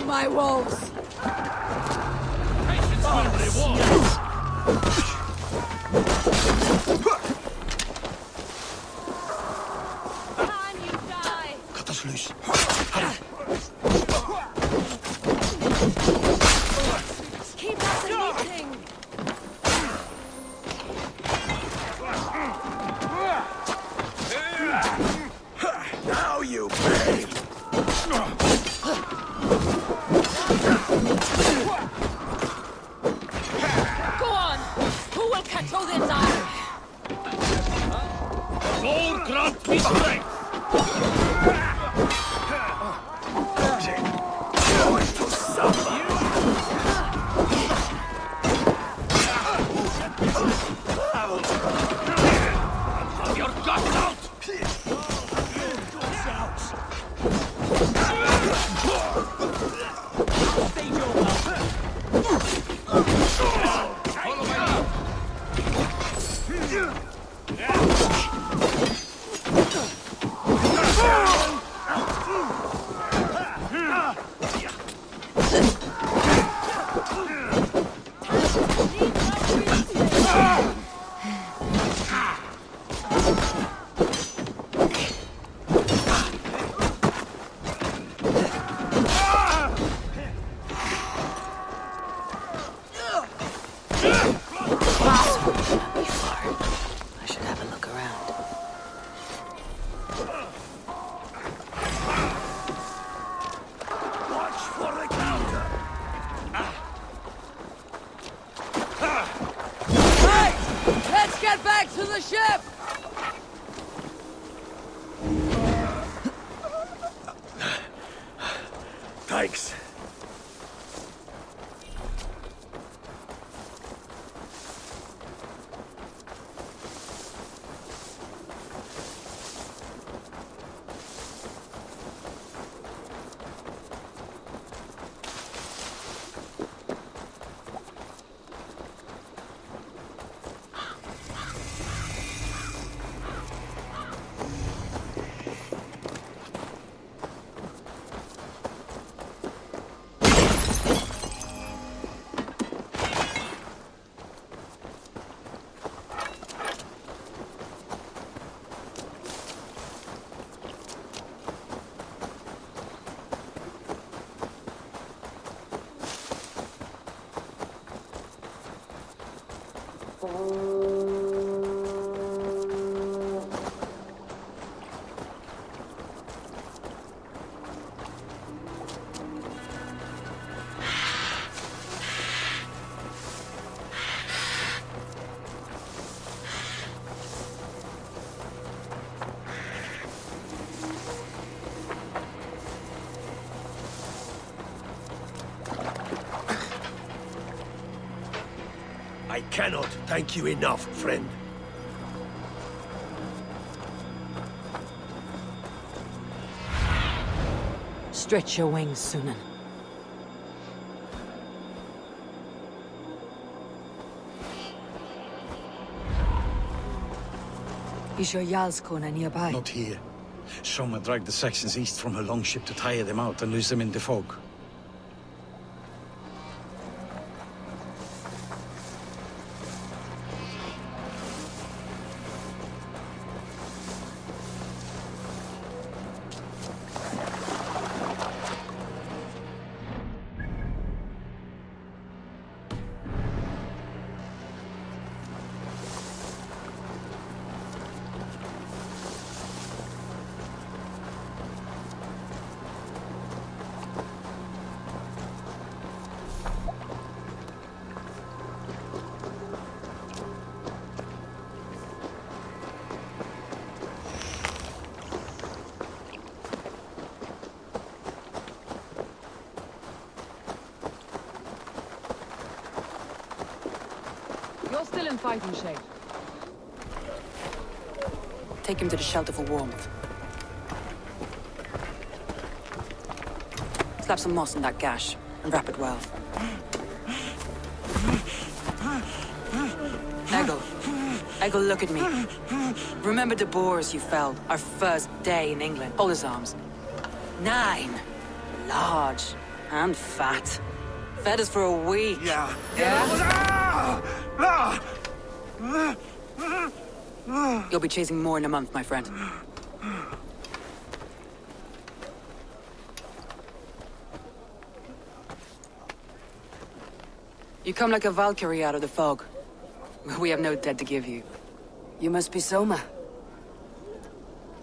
my wolves! Patience will reward! Can you die? Cut us loose. Keep us meeting! Now you pay! Go on! Who will control this eye? Lord grant me strength! Going to suffer! Have your guts out! Follow my lead! I should have a look around. Watch for the counter! Right! Let's get back to the ship! Thanks. I cannot thank you enough, friend. Stretch your wings, Sunan. Is your Jarlskona nearby? Not here. Soma dragged the Saxons east from her longship to tire them out and lose them in the fog. You're still in fighting shape. Take him to the shelter for warmth. Slap some moss in that gash, and wrap it well. Eggle, look at me. Remember the boars you felled, our first day in England. Hold his arms. 9. Large. And fat. Fed us for a week. Yeah. You'll be chasing more in a month, my friend. You come like a Valkyrie out of the fog. We have no debt to give you. You must be Soma.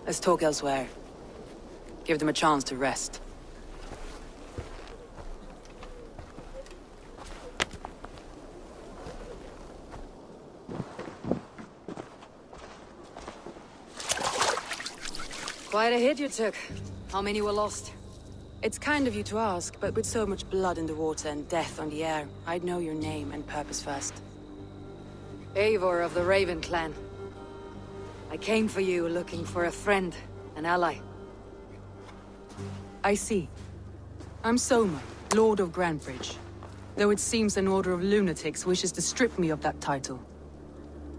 Let's talk elsewhere. Give them a chance to rest. Quite a hit you took. How many were lost? It's kind of you to ask, but with so much blood in the water and death on the air, I'd know your name and purpose first. Eivor of the Raven clan. I came for you looking for a friend, an ally. I see. I'm Soma, Lord of Grantebridge. Though it seems an order of lunatics wishes to strip me of that title.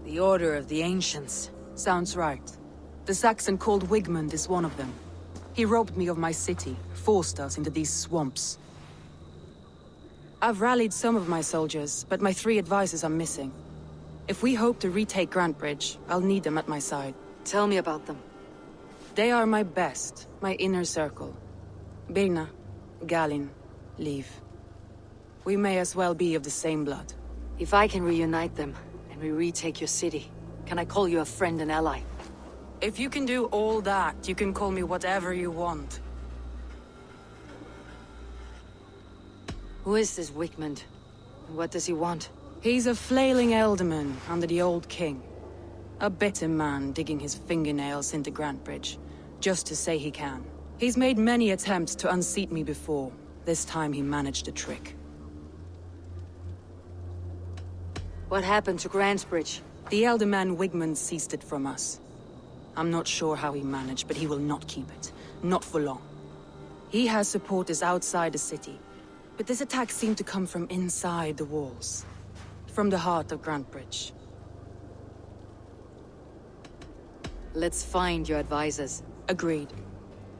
The Order of the Ancients. Sounds right. The Saxon called Wigmund is one of them. He robbed me of my city, forced us into these swamps. I've rallied some of my soldiers, but my 3 advisors are missing. If we hope to retake Grantebridge, I'll need them at my side. Tell me about them. They are my best, my inner circle. Birna, Galinn, Lif. We may as well be of the same blood. If I can reunite them, and we retake your city, can I call you a friend and ally? If you can do all that, you can call me whatever you want. Who is this Wigmund? And what does he want? He's a flailing elderman under the old king. A bitter man digging his fingernails into Grantebridge, just to say he can. He's made many attempts to unseat me before. This time he managed a trick. What happened to Grantebridge? The elderman Wigmund seized it from us. I'm not sure how he managed, but he will not keep it. Not for long. He has supporters outside the city, but this attack seemed to come from inside the walls. From the heart of Grantebridge. Let's find your advisors. Agreed.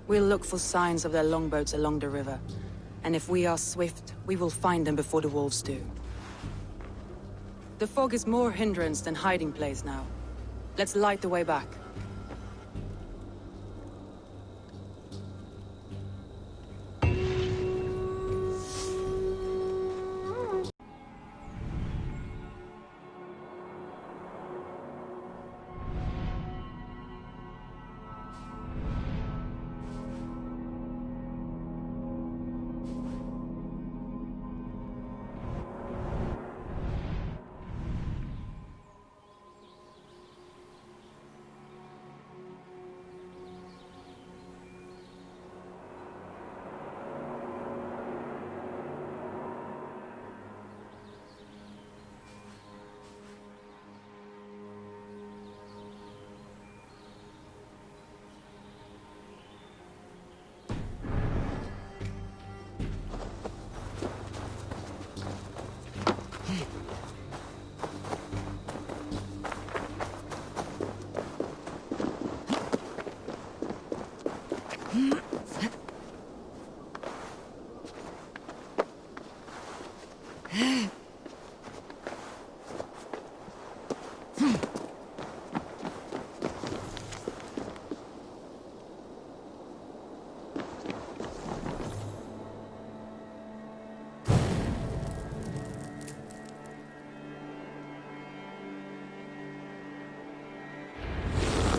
We'll look for signs of their longboats along the river. And if we are swift, we will find them before the wolves do. The fog is more hindrance than hiding place now. Let's light the way back.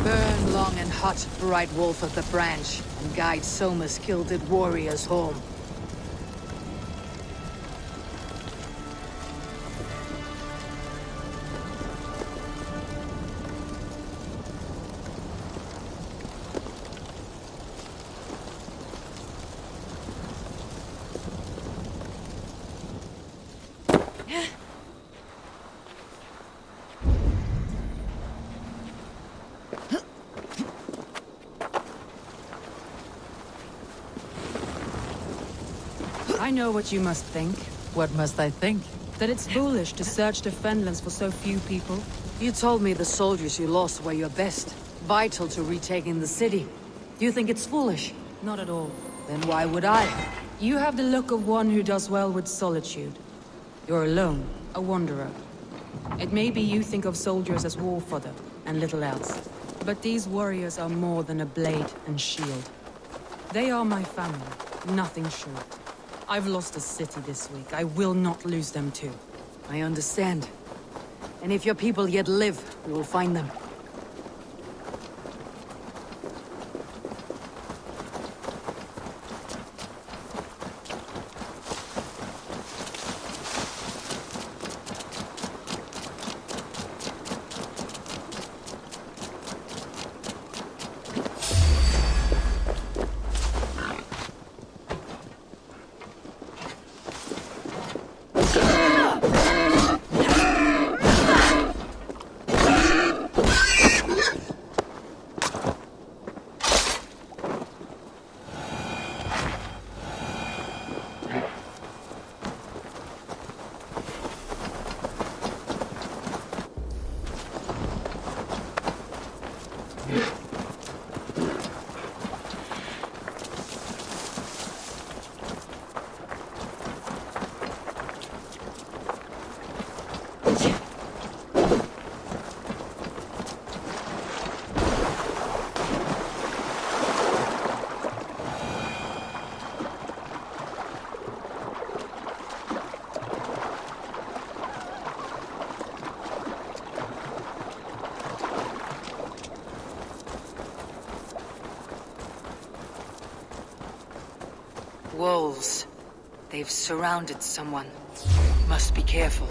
Burn long and hot, bright wolf of the branch, and guide Soma's gilded warriors home. I know what you must think. What must I think? That it's foolish to search the Fenlands for so few people. You told me the soldiers you lost were your best, vital to retaking the city. Do you think it's foolish? Not at all. Then why would I? You have the look of one who does well with solitude. You're alone, a wanderer. It may be you think of soldiers as war fodder, and little else. But these warriors are more than a blade and shield. They are my family, nothing short. I've lost a city this week. I will not lose them too. I understand. And if your people yet live, we will find them. Wolves. They've surrounded someone. Must be careful.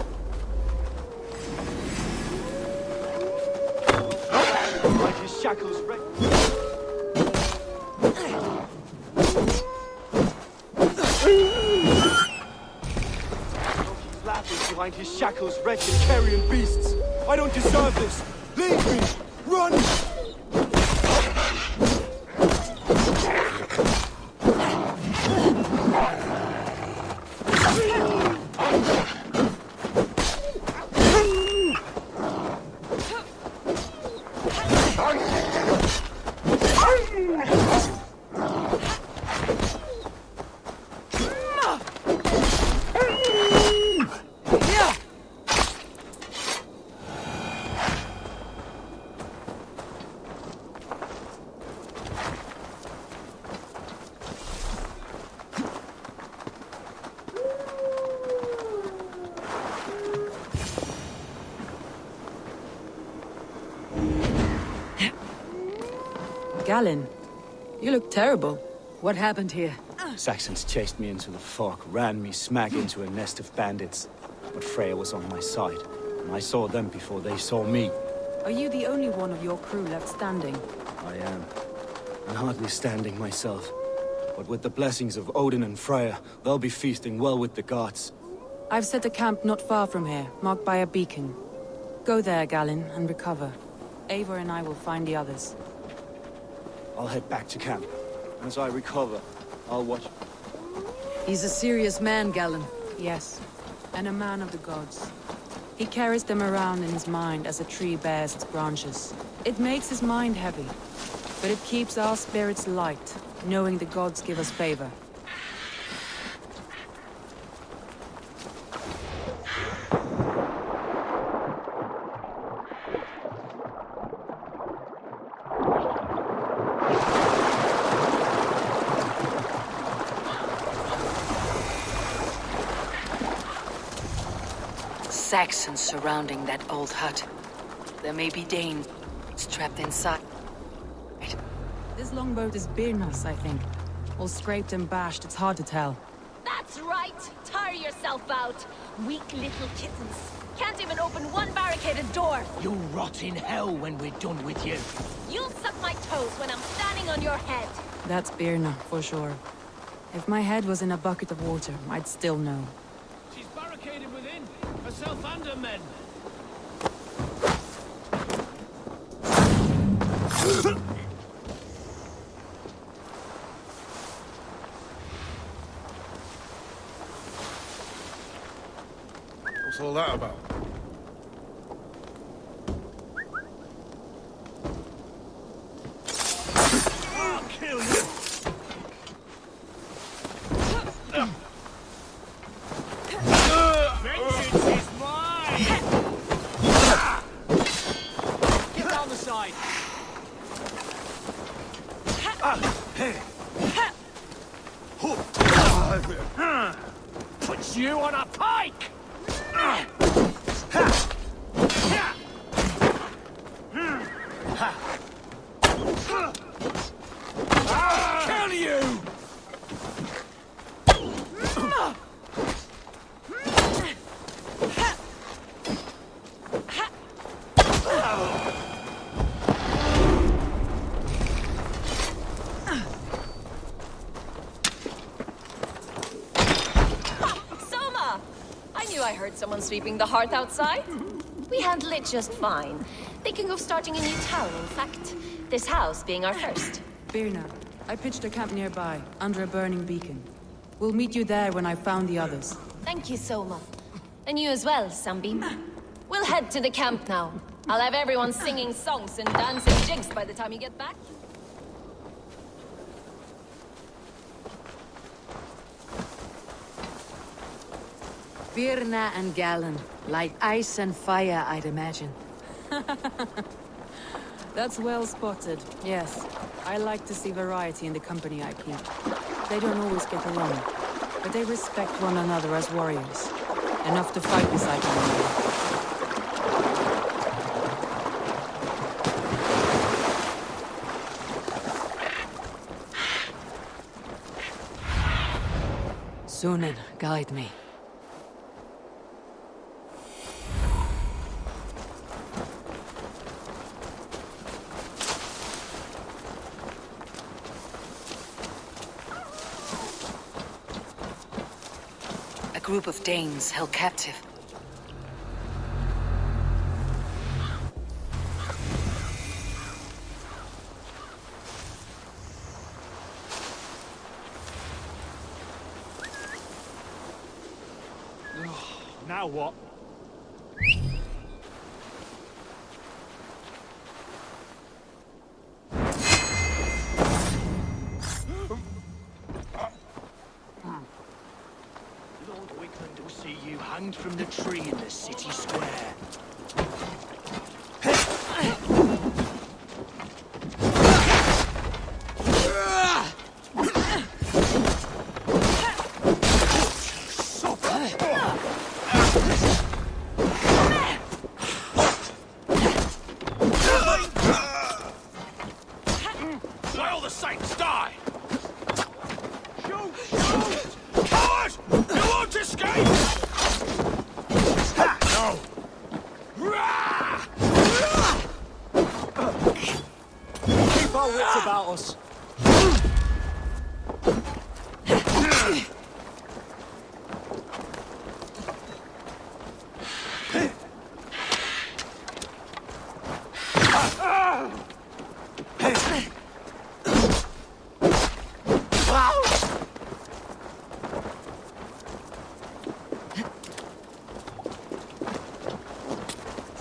Like his shackles He's laughing behind his shackles, wretched carrion beasts. I don't deserve this. Leave me! Run! Galinn, you look terrible. What happened here? Saxons chased me into the fog, ran me smack into a nest of bandits. But Freya was on my side, and I saw them before they saw me. Are you the only one of your crew left standing? I am. And hardly standing myself. But with the blessings of Odin and Freya, they'll be feasting well with the gods. I've set a camp not far from here, marked by a beacon. Go there, Galinn, and recover. Eivor and I will find the others. I'll head back to camp. As I recover, I'll watch. He's a serious man, Galinn. Yes, and a man of the gods. He carries them around in his mind as a tree bears its branches. It makes his mind heavy, but it keeps our spirits light, knowing the gods give us favor. Saxons surrounding that old hut. There may be Danes trapped inside. This longboat is Birna's, I think. All scraped and bashed, it's hard to tell. That's right! Tire yourself out! Weak little kittens. Can't even open one barricaded door! You rot in hell when we're done with you. You'll suck my toes when I'm standing on your head! That's Birna, for sure. If my head was in a bucket of water, I'd still know. She's barricaded within. Herself and her men. What's all that about? I'll kill you! Put you on a pike! Kill you! Soma! I knew I heard someone sweeping the hearth outside. We handle it just fine. Thinking of starting a new town, in fact. This house being our first. Birna, I pitched a camp nearby, under a burning beacon. We'll meet you there when I've found the others. Thank you, Soma. And you as well, Sunbeam. We'll head to the camp now. I'll have everyone singing songs and dancing jigs by the time you get back. Birna and Galinn. Like ice and fire, I'd imagine. That's well spotted, yes. I like to see variety in the company I keep. They don't always get along, but they respect one another as warriors. Enough to fight beside one another. Sunan, guide me. A group of Danes held captive. Now what? Lord Wigmund will see you hanged from the tree in the city square. May all the saints die! Shoot! Shoot! Coward! You won't escape! No! Keep our wits about us.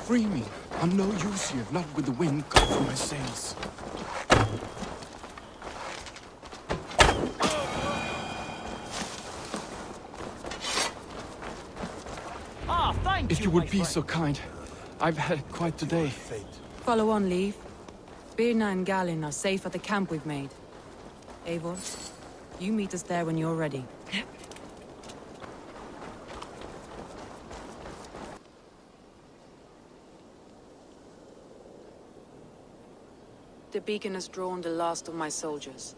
Free me. I'm no use here, not with the wind cut from my sails. Ah, thank If you would be so kind. I've had quite the day. Follow on, Lif. Birna and Galinn are safe at the camp we've made. Eivor, you meet us there when you're ready. The beacon has drawn the last of my soldiers.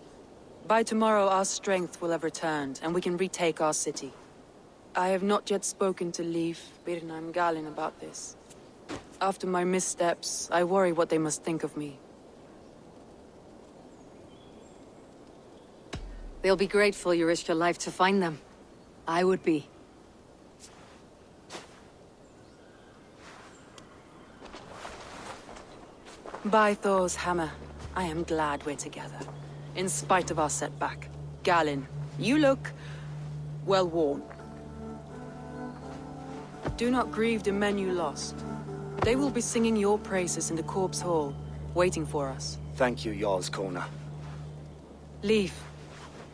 By tomorrow our strength will have returned, and we can retake our city. I have not yet spoken to Lif, Birna and Galinn about this. After my missteps, I worry what they must think of me. They'll be grateful you risked your life to find them. I would be. By Thor's hammer, I am glad we're together. In spite of our setback. Galinn, you look well worn. Do not grieve the men you lost. They will be singing your praises in the corpse hall, waiting for us. Thank you, Jarl's Kona. Lif,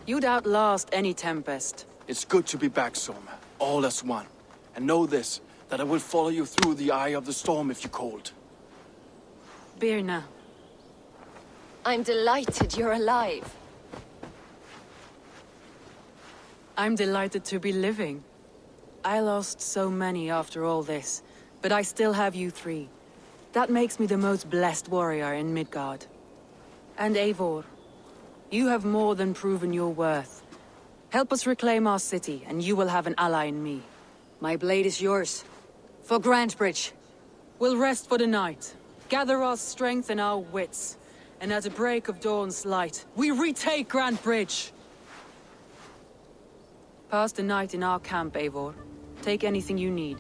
you'd outlast any tempest. It's good to be back, Soma. All as one. And know this, that I will follow you through the eye of the storm if you called. Birna, I'm delighted you're alive. I'm delighted to be living. I lost so many after all this, but I still have you three. That makes me the most blessed warrior in Midgard. And Eivor, you have more than proven your worth. Help us reclaim our city, and you will have an ally in me. My blade is yours. For Grantebridge. We'll rest for the night, gather our strength and our wits, and at the break of dawn's light, we retake Grantebridge! Pass the night in our camp, Eivor. Take anything you need.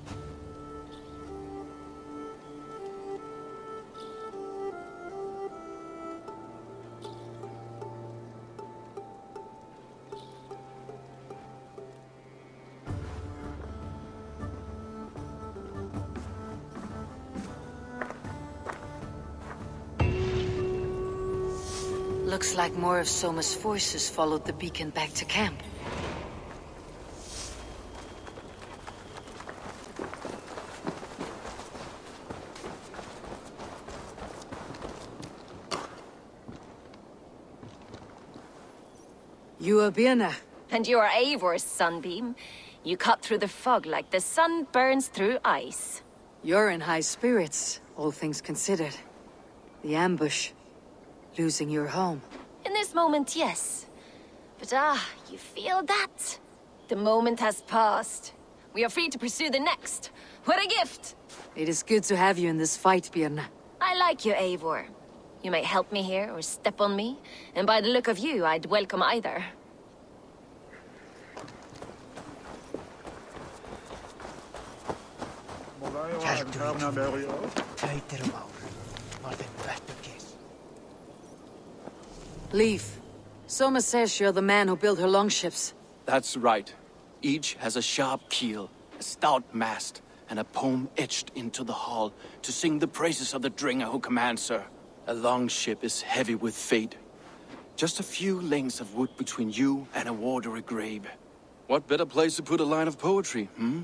Looks like more of Soma's forces followed the beacon back to camp. You are Birna. And you are Eivor's sunbeam. You cut through the fog like the sun burns through ice. You're in high spirits, all things considered. The ambush. Losing your home. In this moment, yes. But you feel that? The moment has passed. We are free to pursue the next. What a gift! It is good to have you in this fight, Birna. I like you, Eivor. You may help me here or step on me, and by the look of you, I'd welcome either. Lif, Soma says you're the man who built her longships. That's right. Each has a sharp keel, a stout mast, and a poem etched into the hull to sing the praises of the Dringer who commands her. A longship is heavy with fate. Just a few lengths of wood between you and a watery grave. What better place to put a line of poetry, hmm?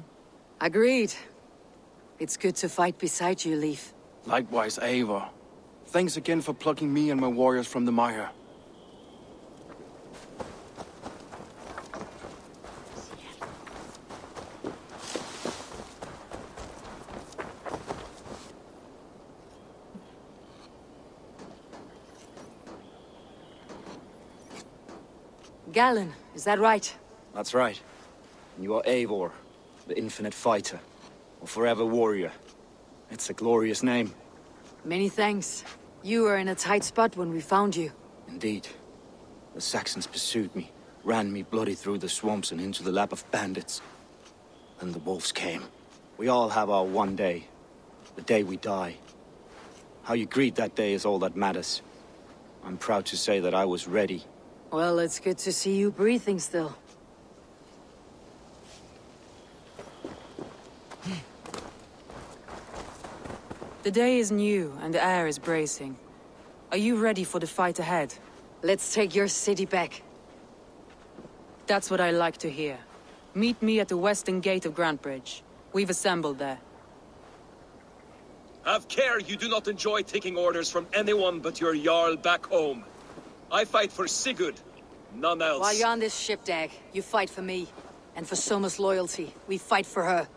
Agreed. It's good to fight beside you, Lif. Likewise, Eivor. Thanks again for plucking me and my warriors from the mire. Galinn, is that right? That's right. And you are Eivor, the infinite fighter, or forever warrior. It's a glorious name. Many thanks. You were in a tight spot when we found you. Indeed. The Saxons pursued me, ran me bloody through the swamps and into the lap of bandits. Then the wolves came. We all have our one day. The day we die. How you greet that day is all that matters. I'm proud to say that I was ready. Well, it's good to see you breathing still. The day is new, and the air is bracing. Are you ready for the fight ahead? Let's take your city back. That's what I like to hear. Meet me at the western gate of Grantebridge. We've assembled there. Have care you do not enjoy taking orders from anyone but your Jarl back home. I fight for Sigurd, none else. While you're on this ship, Dag, you fight for me. And for Soma's loyalty, we fight for her.